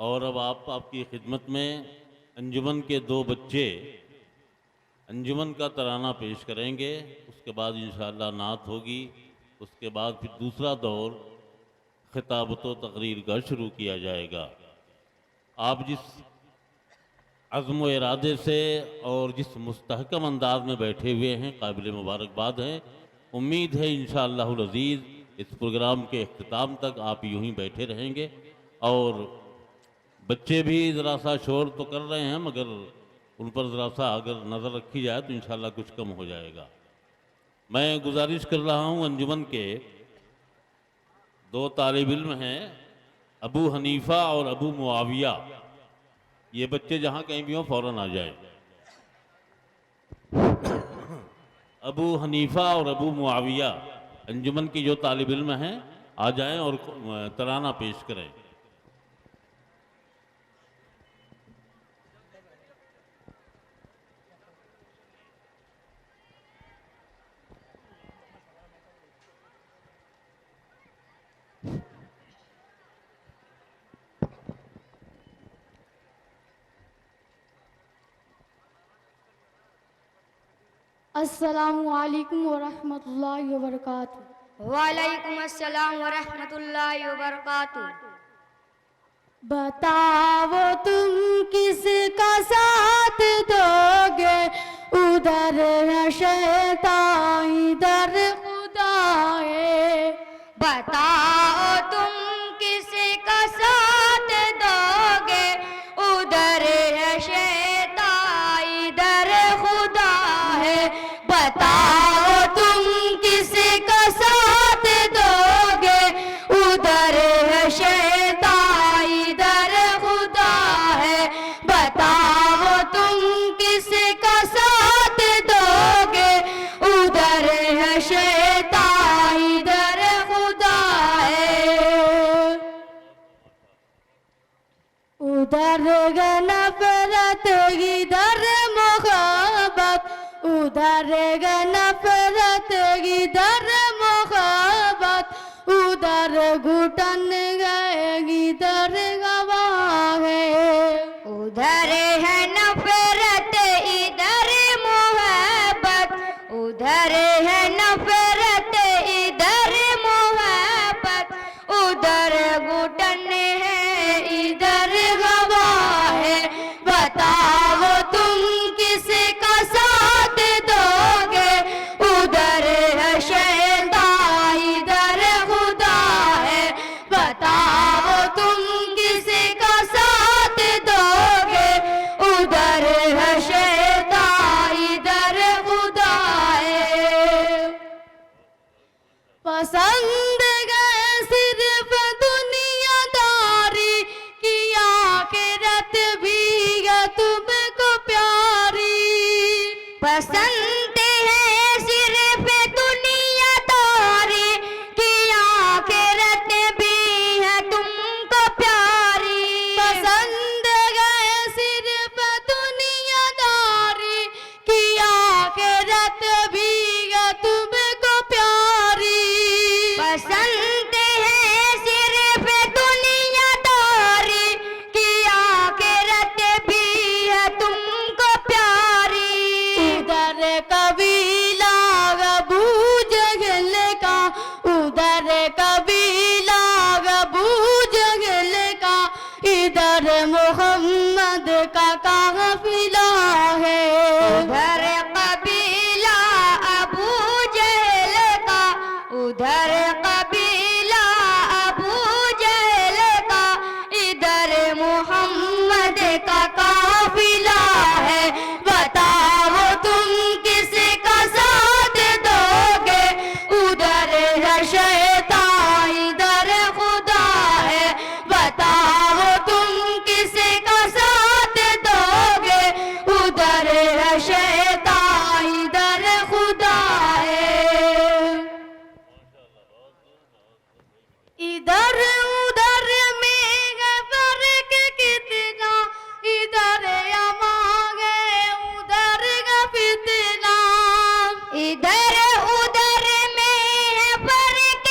और अब आपकी खिदमत में अंजुमन के दो बच्चे अंजुमन का तराना पेश करेंगे। उसके बाद इंशाअल्लाह नात होगी। उसके बाद फिर दूसरा दौर खिताबत व तकरीर का शुरू किया जाएगा। आप जिस अज़्म व इरादे से और जिस मुस्तहकम अंदाज में बैठे हुए हैं, काबिल मुबारकबाद हैं। उम्मीद है इंशाअल्लाहुल अज़ीज़ इस प्रोग्राम के इख्तिताम तक आप यूं ही बैठे रहेंगे। और बच्चे भी ज़रा सा शोर तो कर रहे हैं, मगर उन पर ज़रा सा अगर नज़र रखी जाए तो इंशाअल्लाह कुछ कम हो जाएगा। मैं गुजारिश कर रहा हूँ, अंजुमन के दो तालिब इल्म हैं, अबू हनीफ़ा और अबू मुआविया। ये बच्चे जहाँ कहीं भी हों फ़ौरन आ जाएं। अबू हनीफ़ा और अबू मुआविया अंजुमन की जो तालिब इल्म हैं आ जाएं और तराना पेश करें। अस्सलामुअलैकुम वरहमतुल्लाहि वबरकातुहू। वालेकुम अस्सलाम वरहमतुल्लाहि वबरकातुहू। बताओ तुम किसका साथ दोगे, उधर है शैतान इधर खुदा है। बताओ तुम किसका साथ दोगे, उधर है शैतान इधर खुदा है। बताओ तुम किसका साथ दोगे, उधर है शैतान इधर खुदा है। बताओ तुम किसका साथ दोगे, उधर है शैतान इधर खुदा है। उधर है नफरत इधर मोहब्बत, उधर है नफरत इधर मोहब्बत, उधर घुटन गए इधर गवाह है। उधर है नफरत इधर मोहब्बत, उधर है नफरत इधर मोहब्बत, उधर घुटन है इधर गवाह है। बताओ तुम किसका साथ दोगे, उधर है शैतान इधर खुदा है। बताओ तुम किसका साथ दोगे, उधर है शैतान इधर खुदा है। पसंद गए सिर्फ दुनियादारी की आखिरत भी है तुमको प्यारी। पसंद है सिर्फ दुनियादारी की आखिरत भी है तुमको प्यारी। पसंद गए सिर्फ दुनियादारी की आखिरत भी है तुमको प्यारी। पसंद है सिर्फ दुनियादारी की आखिरत भी है तुमको प्यारी। उधर कबीला अबू जहल का, उधर कबीला अबू जहल का, इधर मोहम्मद का काफिला है। उधर कबीला अबू जहल का, उधर कबीला अबू जहल का, इधर मोहम्मद का काफिला है। बताओ तुम किसका साथ दोगे, उधर है शैतान इधर खुदा है। बताओ तुम किसका साथ दोगे, उधर है शैतान इधर खुदा है। इधर उधर में है फर्क कितना, इधर अमांग उधर का फितना। इधर उधर में है फर्क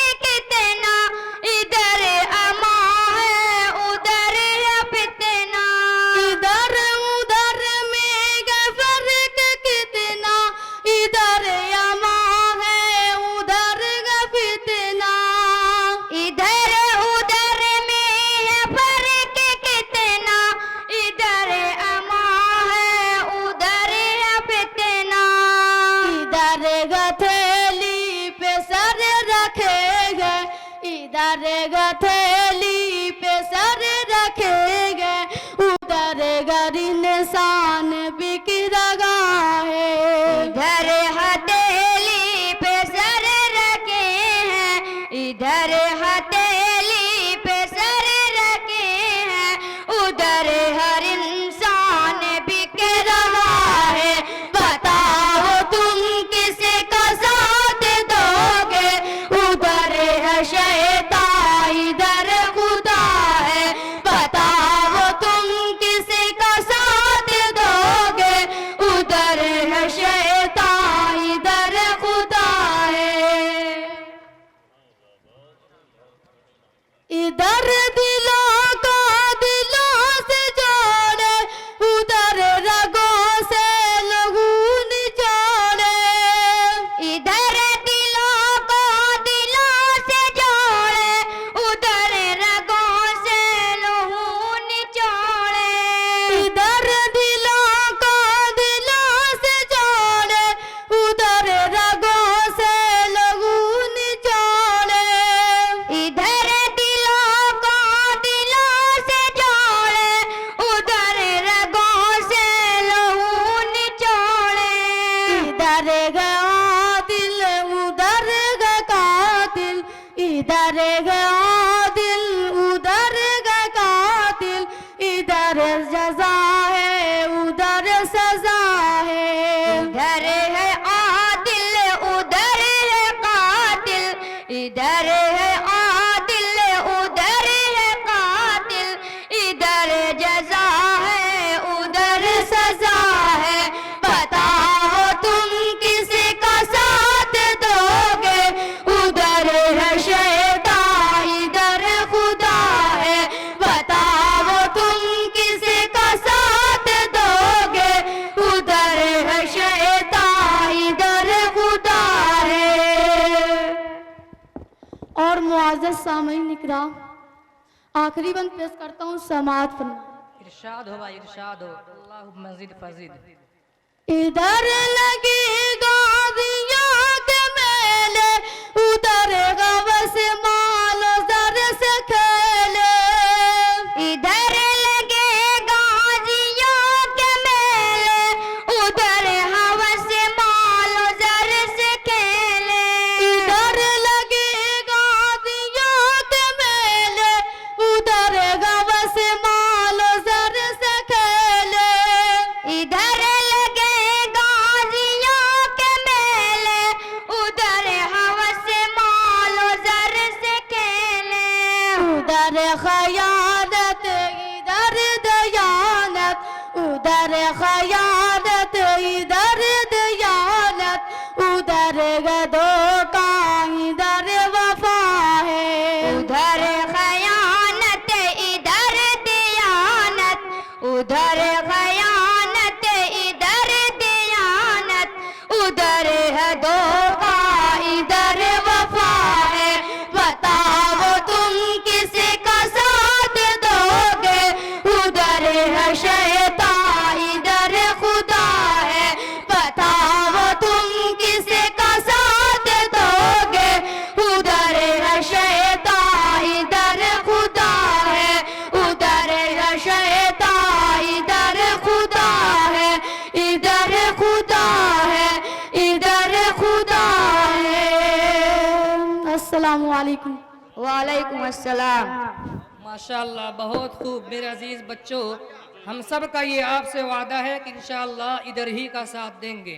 इधर गथेली पे सर रखेंगे, उधर गर इंसान बिक रहा है। इधर हथेली पे सर रखे हैं, इधर हथेली पे सर रखे हैं, उधर हर इंसान बिक रहा है। बताओ तुम किसका साथ दोगे, उधर है शैतान इधर खुदा है। बताओ तुम किसका साथ दोगे, उधर है शैतान इधर खुदा है। इधर दिलों को दिलों से जोड़े, उधर रगों से लहू निचोड़े। इधर दिलों को दिलों से जोड़े, उधर रगों से लहू निचोड़े। इधर दिलों को दिलों से जोड़े, उधर रगों से लहू निचोड़े। इधर दिलों को दिलों से जोड़े, उधर रगों से लहू निचोड़े। इधर गया दिल उधर गया कातिल, इधर गया दिल उधर गया कातिल। इधर जजा है उधर सजा है। इधर है आदिल उधर है कातिल, इधर है आदिल उधर है कातिल। इधर जजा है उधर सजा है। बताओ तुम किसका साथ दोगे, उधर है शैतान इधर खुदा है। बताओ तुम किसका साथ दोगे, उधर है शैतान इधर खुदा है। और मुआज़्ज़ज़ सामईन इकराम, आखिरी बंद पेश करता हूँ, समाअत फरमाएं। इरशाद हो भाई, इरशाद हो। अल्लाह मजीद फजीद। इधर लगी गादियों के मेले, उधर गवस मालो जर से खेले। इधर लगे गाजियों के मेले, उधर हवस मालो जर से खेले। इधर लगी गादियों के मेले, उधर गवस मालो जर से खेले। इधर लगे गाजियों के मेले, उधर हवस मालो जर से खेले। उधर खयानत इधर दयानत, उधर खयानत इधर दयानत। उधर धोखा इधर वफा है। उधर खयानत इधर दयानत, उधर खयानत इधर दयानत। उधर है धोखा इधर वफा है। बताओ तुम किसका साथ दोगे, उधर है शैतान इधर खुदा है। बताओ तुम किसका साथ दोगे, उधर है शैतान इधर खुदा है। उधर है शैतान इधर खुदा है। इधर खुदा है, इधर खुदा है। अस्सलामु अलैकुम। वालेकुम अस्सलाम। माशाअल्लाह, बहुत खूब। मेरे अजीज बच्चों, हम सब का ये आपसे वादा है कि इंशाअल्लाह इधर ही का साथ देंगे।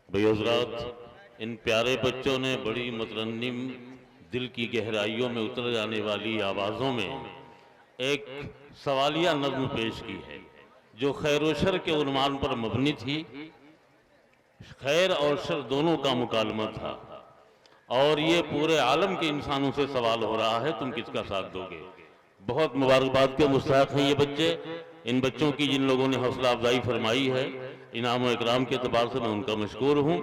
भाई हजरात, इन प्यारे बच्चों ने बड़ी मुतरन्निम, दिल की गहराइयों में उतर जाने वाली आवाज़ों में एक सवालिया नज़्म पेश की है, जो खैर व शर के उन्वान पर मबनी थी। खैर और शर दोनों का मुकालमा था, और ये पूरे आलम के इंसानों से सवाल हो रहा है, तुम किसका साथ दोगे। बहुत मुबारकबाद के मुस्तहक हैं ये बच्चे। इन बच्चों की जिन लोगों ने हौसला अफजाई फरमाई है, इनाम व इकराम के अतबार से मैं उनका मशकूर हूँ।